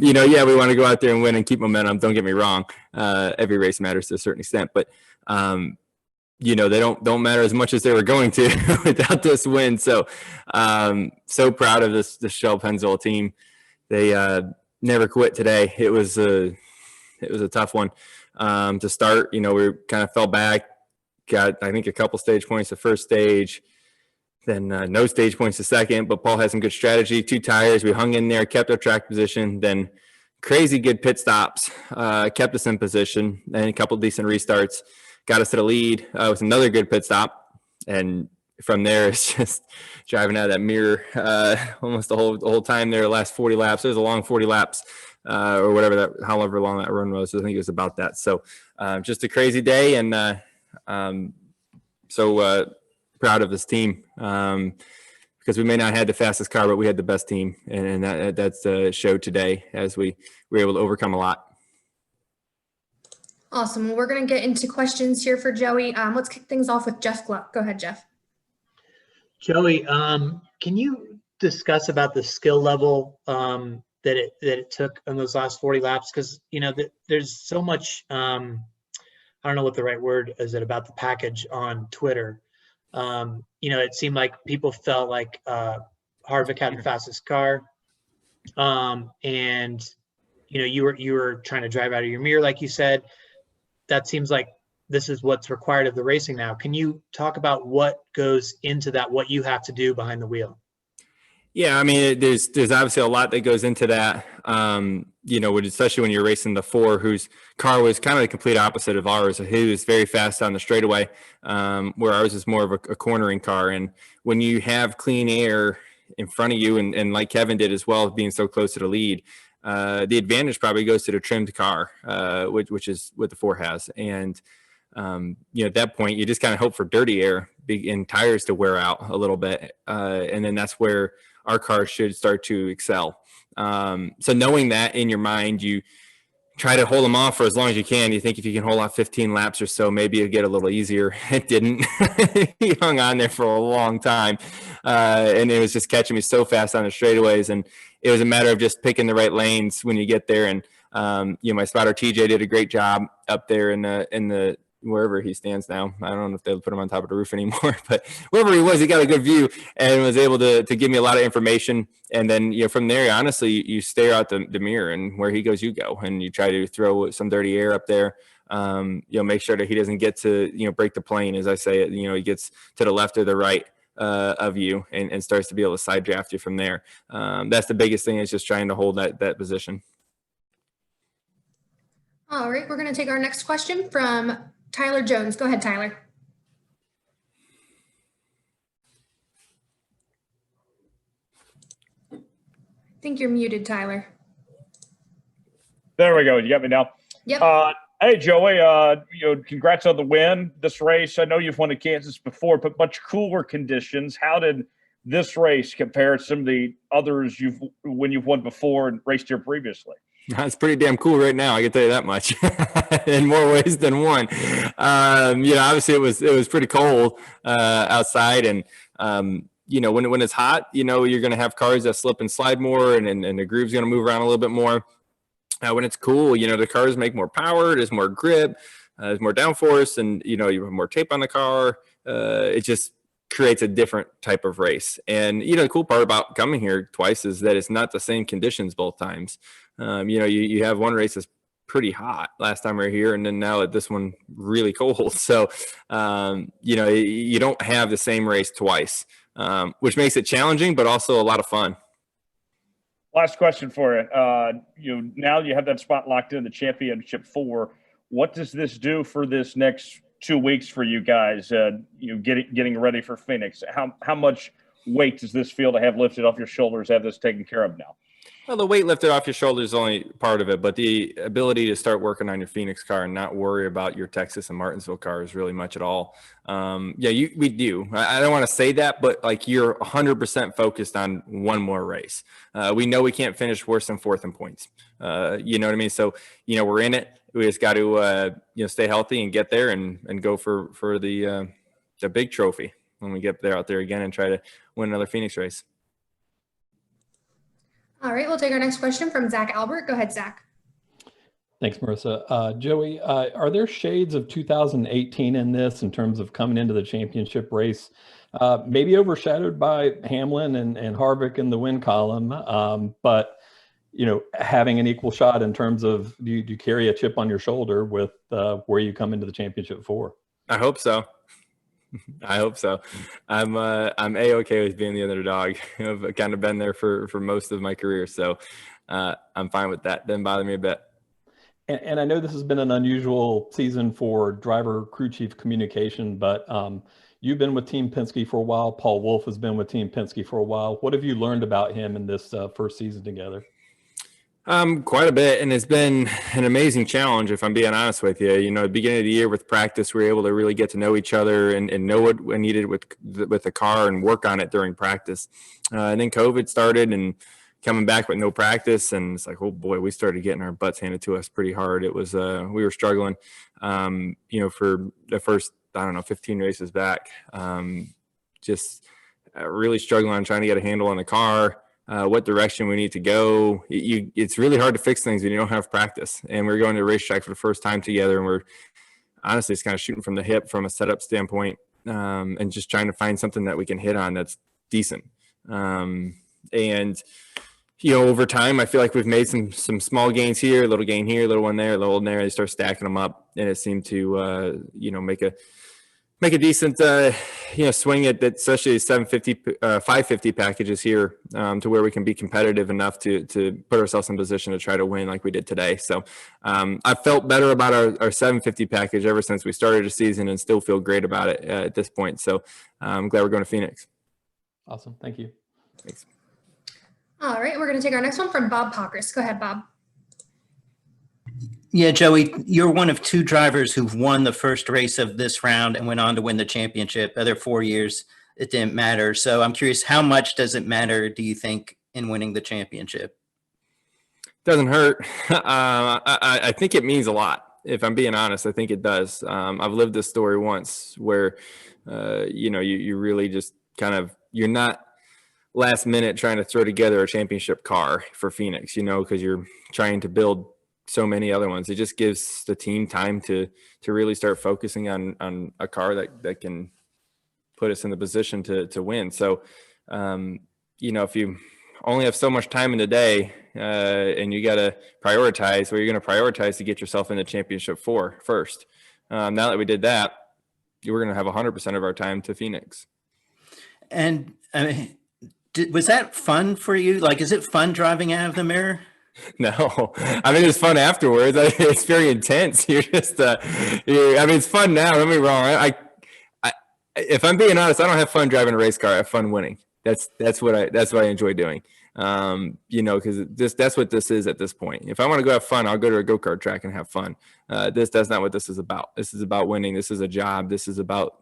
Yeah, we want to go out there and win and keep momentum. Don't get me wrong. Every race matters to a certain extent, but they don't matter as much as they were going to without this win. So, so proud of this Shell Pennzoil team. They never quit today. It was a tough one to start. We kind of fell back, got I think a couple stage points the first stage, then no stage points the second. But Paul had some good strategy. 2 tires, we hung in there, kept our track position. Then crazy good pit stops, kept us in position, and a couple decent restarts. Got us to the lead with another good pit stop, and from there it's just driving out of that mirror almost the whole time there. The last 40 laps, it was a long 40 laps or whatever however long that run was. I think it was about that. So just a crazy day, and so proud of this team because we may not have the fastest car, but we had the best team, and that's showed today as we were able to overcome a lot. Awesome. Well, we're going to get into questions here for Joey. Let's kick things off with Jeff Gluck. Go ahead, Jeff. Joey, can you discuss about the skill level that it took on those last 40 laps? Because, there's so much, I don't know what the right word is about the package on Twitter. It seemed like people felt like Harvick had the fastest car. And, you were trying to drive out of your mirror, like you said. That seems like this is what's required of the racing now. Can you talk about what goes into that, what you have to do behind the wheel? Yeah, I mean, there's obviously a lot that goes into that, especially when you're racing the 4, whose car was kind of the complete opposite of ours. He was very fast on the straightaway, where ours is more of a cornering car. And when you have clean air in front of you, and like Kevin did as well, being so close to the lead, the advantage probably goes to the trimmed car, which is what the 4 has. And, at that point, you just kind of hope for dirty air and tires to wear out a little bit. And then that's where our car should start to excel. So knowing that in your mind, you try to hold them off for as long as you can. You think if you can hold off 15 laps or so, maybe it'll get a little easier. It didn't. He hung on there for a long time. And it was just catching me so fast on the straightaways. And it was a matter of just picking the right lanes when you get there. And, my spotter TJ did a great job up there in the wherever he stands now. I don't know if they'll put him on top of the roof anymore, but wherever he was, he got a good view and was able to give me a lot of information. And then, from there, honestly, you stare out the mirror, and where he goes, you go, and you try to throw some dirty air up there. Make sure that he doesn't get to, break the plane, as I say it. He gets to the left or the right of you and starts to be able to side draft you from there. That's the biggest thing, is just trying to hold that position. All right, we're going to take our next question from Tyler Jones. Go ahead, Tyler. I think you're muted, Tyler. There we go. You got me now. Yep. Hey, Joey, congrats on the win. This race, I know you've won at Kansas before, but much cooler conditions. How did this race compare to some of the others when you've won before and raced here previously? It's pretty damn cool right now, I can tell you that much, in more ways than one. Obviously it was pretty cold outside, and when it's hot, you're going to have cars that slip and slide more, and the groove's going to move around a little bit more. When it's cool, the cars make more power, there's more grip, there's more downforce, and you have more tape on the car. It just creates a different type of race. And the cool part about coming here twice is that it's not the same conditions both times. You have one race that's pretty hot last time we were here, and then now at this one really cold. So you don't have the same race twice, which makes it challenging but also a lot of fun. Last question for you. Now you have that spot locked in the championship 4. What does this do for this next 2 weeks for you guys? Getting ready for Phoenix. How much weight does this feel to have lifted off your shoulders? Have this taken care of now? Well, the weight lifted off your shoulders is only part of it, but the ability to start working on your Phoenix car and not worry about your Texas and Martinsville cars really much at all. We do. I don't want to say that, but you're 100% focused on one more race. We know we can't finish worse than 4th in points. You know what I mean? So, we're in it. We just got to, stay healthy and get there and go for the big trophy when we get out there again and try to win another Phoenix race. All right, we'll take our next question from Zach Albert. Go ahead, Zach. Thanks, Marissa. Joey, are there shades of 2018 in this in terms of coming into the championship race? Maybe overshadowed by Hamlin and Harvick in the win column, but having an equal shot in terms of do you carry a chip on your shoulder with where you come into the championship for? I hope so. I hope so. I'm A-okay with being the underdog. I've kind of been there for most of my career, so I'm fine with that. Doesn't bother me a bit. And I know this has been an unusual season for driver crew chief communication, but you've been with Team Penske for a while. Paul Wolf has been with Team Penske for a while. What have you learned about him in this first season together? Quite a bit, and it's been an amazing challenge, if I'm being honest with you. At the beginning of the year with practice, we were able to really get to know each other and know what we needed with the car and work on it during practice. And then COVID started and coming back with no practice, and it's like, oh boy, we started getting our butts handed to us pretty hard. It was we were struggling, for the first 15 races back, just really struggling on trying to get a handle on the car. What direction we need to go. It's really hard to fix things when you don't have practice. And we're going to a racetrack for the first time together, and we're honestly it's kind of shooting from the hip from a setup standpoint, and just trying to find something that we can hit on that's decent. And over time, I feel like we've made some small gains here, a little gain here, a little one there, a little one there. They start stacking them up, and it seemed to make a decent swing at that, especially 550 packages here, to where we can be competitive enough to put ourselves in position to try to win like we did today. So I felt better about our 750 package ever since we started the season, and still feel great about it at this point. So I'm glad we're going to Phoenix. Awesome. Thank you. Thanks. All right, we're going to take our next one from Bob Pockris. Go ahead, Bob. Yeah, Joey, you're one of two drivers who've won the first race of this round and went on to win the championship. Other 4 years, it didn't matter. So I'm curious, how much does it matter, do you think, in winning the championship? Doesn't hurt. I think it means a lot. If I'm being honest, I think it does. I've lived this story once where, you really just kind of, you're not last minute trying to throw together a championship car for Phoenix, because you're trying to build so many other ones. It just gives the team time to really start focusing on a car that can put us in the position to win. So, if you only have so much time in the day, and you got to prioritize, well, you're going to prioritize to get yourself in the championship first. Now that we did that, we're going to have 100% of our time to Phoenix. And was that fun for you? Like, is it fun driving out of the mirror? No, it's fun afterwards. It's very intense. You're just, it's fun now. Don't get me wrong. I, if I'm being honest, I don't have fun driving a race car. I have fun winning. That's what I enjoy doing. Because that's what this is at this point. If I want to go have fun, I'll go to a go-kart track and have fun. That's not what this is about. This is about winning. This is a job. This is about,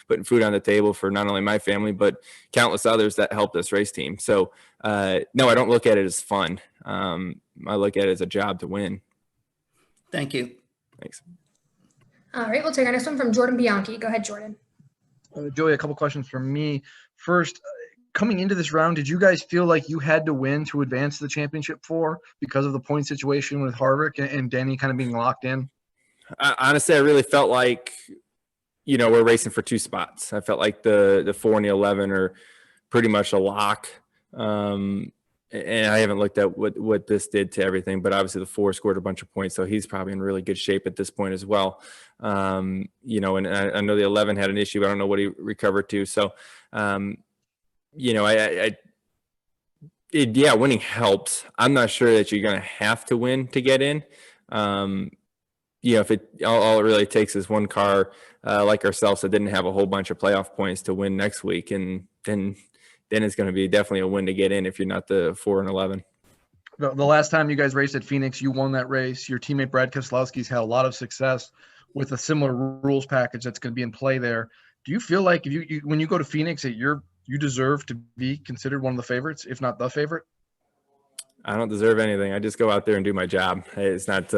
putting food on the table for not only my family, but countless others that help this race team. So, no, I don't look at it as fun. I look at it as a job to win. Thank you. Thanks. All right, we'll take our next one from Jordan Bianchi. Go ahead, Jordan. Joey, a couple questions from me. First, coming into this round, did you guys feel like you had to win to advance to the championship because of the point situation with Harvick and Denny kind of being locked in? Honestly, I really felt like, we're racing for two spots. I felt like the 4 and the 11 are pretty much a lock. And I haven't looked at what this did to everything, but obviously the 4 scored a bunch of points, so he's probably in really good shape at this point as well. And I know the 11 had an issue, but I don't know what he recovered to. So, winning helps. I'm not sure that you're going to have to win to get in. If all it really takes is one car like ourselves that didn't have a whole bunch of playoff points to win next week, and then it's going to be definitely a win to get in if you're not the 4 and 11. The last time you guys raced at Phoenix, you won that race. Your teammate Brad Keselowski's had a lot of success with a similar rules package that's going to be in play there. Do you feel like when you go to Phoenix that you deserve to be considered one of the favorites, if not the favorite? I don't deserve anything. I just go out there and do my job. It's not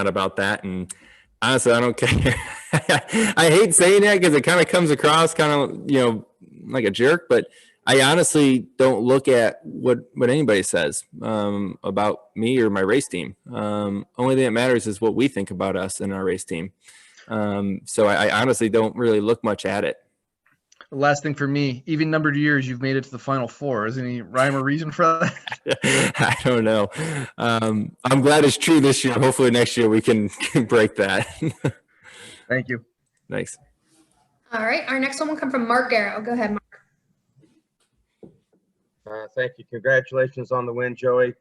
about that. And honestly, I don't care. I hate saying that because it kind of comes across kind of, like a jerk, but I honestly don't look at what anybody says about me or my race team. Only thing that matters is what we think about us and our race team. So I honestly don't really look much at it. The last thing for me, even numbered years, you've made it to the Final Four. Is there any rhyme or reason for that? I don't know. I'm glad it's true this year. Hopefully next year we can break that. Thank you. Thanks. All right, our next one will come from Mark Garrow. Go ahead, Mark. Thank you. Congratulations on the win, Joey.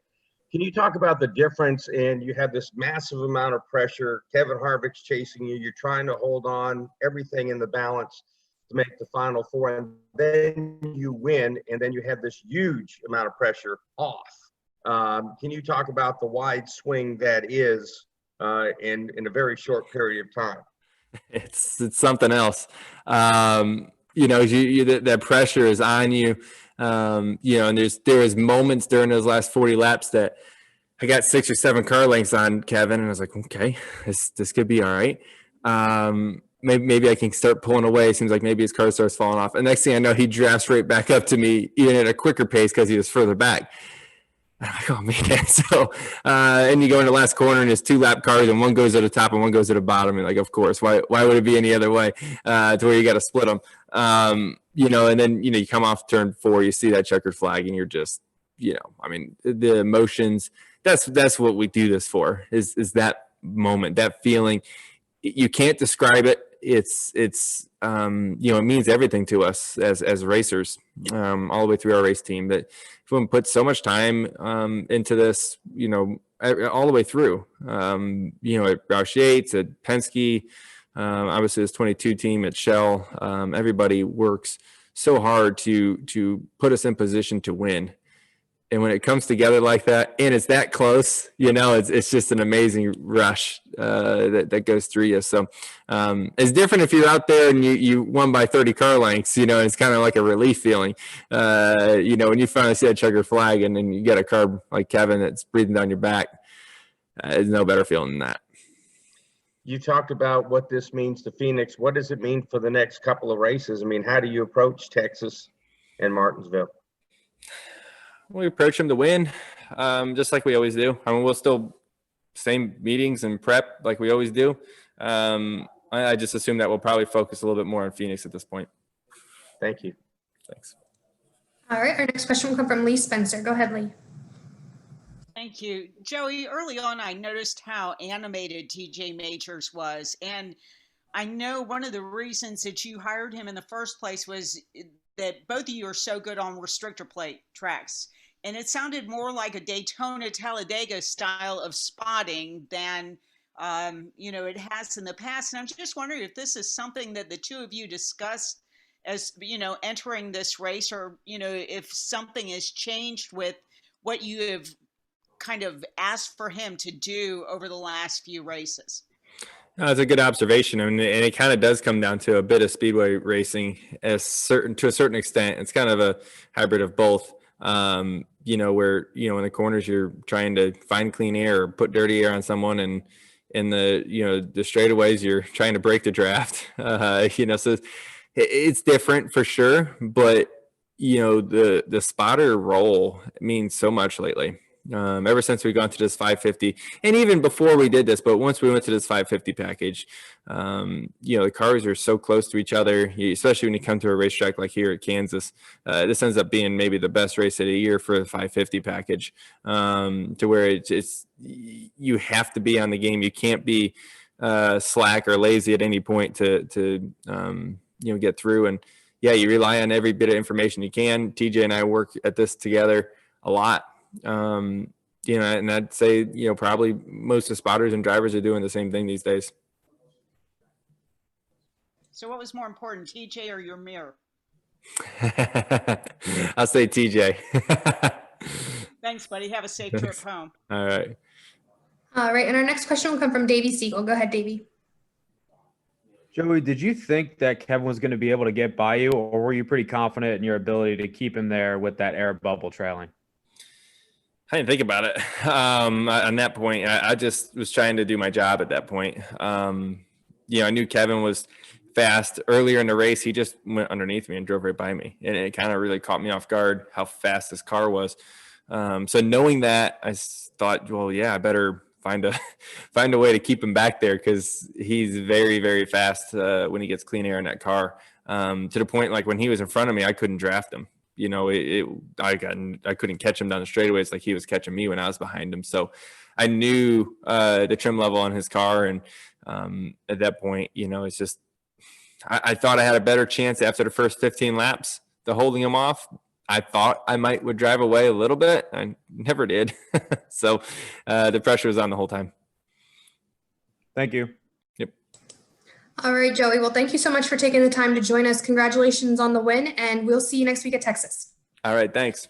Can you talk about the difference in you have this massive amount of pressure, Kevin Harvick's chasing you, you're trying to hold on, everything in the balance to make the Final Four, and then you win, and then you have this huge amount of pressure off. Can you talk about the wide swing that is in a very short period of time? It's something else. That pressure is on you. And there was moments during those last 40 laps that I got 6 or 7 car lengths on Kevin, and I was like, okay, this could be all right. Maybe I can start pulling away. It seems like maybe his car starts falling off. And next thing I know, he drafts right back up to me, even at a quicker pace because he was further back. I'm like, oh man. So, and you go in the last corner and there's 2 lap cars and one goes to the top and one goes to the bottom. And like, of course, why would it be any other way to where you got to split them? And then, you come off turn 4, you see that checkered flag and you're just, the emotions, that's what we do this for is that moment, that feeling. You can't describe it. It means everything to us as racers, all the way through our race team, that everyone put so much time into this, all the way through, at Roush Yates, at Penske, obviously this 22 team at Shell. Everybody works so hard to put us in position to win. And when it comes together like that, and it's that close, it's just an amazing rush that goes through you. So it's different if you're out there and you won by 30 car lengths, and it's kind of like a relief feeling. When you finally see that checkered flag and then you get a car like Kevin that's breathing down your back, there's no better feeling than that. You talked about what this means to Phoenix. What does it mean for the next couple of races? I mean, how do you approach Texas and Martinsville? We approach them to win, just like we always do. We'll still same meetings and prep like we always do. I just assume that we'll probably focus a little bit more on Phoenix at this point. Thank you. Thanks. All right, our next question will come from Lee Spencer. Go ahead, Lee. Thank you. Joey, early on, I noticed how animated TJ Majors was. And I know one of the reasons that you hired him in the first place was that both of you are so good on restrictor plate tracks. And it sounded more like a Daytona Talladega style of spotting than, it has in the past. And I'm just wondering if this is something that the two of you discussed as, entering this race, or, if something has changed with what you have kind of asked for him to do over the last few races. That's a good observation, and it kind of does come down to a bit of speedway racing, to a certain extent. It's kind of a hybrid of both. Where in the corners you're trying to find clean air or put dirty air on someone, and in the the straightaways you're trying to break the draft. So it's different for sure, but the spotter role means so much lately. Ever since we've gone to this 550, and even before we did this, but once we went to this 550 package, the cars are so close to each other, especially when you come to a racetrack like here at Kansas. This ends up being maybe the best race of the year for the 550 package, to where it's you have to be on the game. You can't be slack or lazy at any point to get through. And you rely on every bit of information you can. TJ and I work at this together a lot. And I'd say, probably most of the spotters and drivers are doing the same thing these days. So what was more important, TJ or your mirror? I'll say TJ. Thanks, buddy. Have a safe trip home. All right. All right, and our next question will come from Davey Siegel. Go ahead, Davey. Joey, did you think that Kevin was going to be able to get by you, or were you pretty confident in your ability to keep him there with that air bubble trailing? I didn't think about it on that point. I just was trying to do my job at that point. I knew Kevin was fast. Earlier in the race, he just went underneath me and drove right by me. And it kind of really caught me off guard how fast this car was. So knowing that, I thought, well, yeah, I better find a way to keep him back there, because he's very, very fast when he gets clean air in that car. To the point, like when he was in front of me, I couldn't draft him. You know, I couldn't catch him down the straightaways like he was catching me when I was behind him. So I knew the trim level on his car, and at that point, you know, it's just I thought I had a better chance after the first 15 laps to holding him off. I thought I would drive away a little bit. I never did. So the pressure was on the whole time. Thank you. Yep. All right, Joey. Well, thank you so much for taking the time to join us. Congratulations on the win, and we'll see you next week at Texas. All right. Thanks.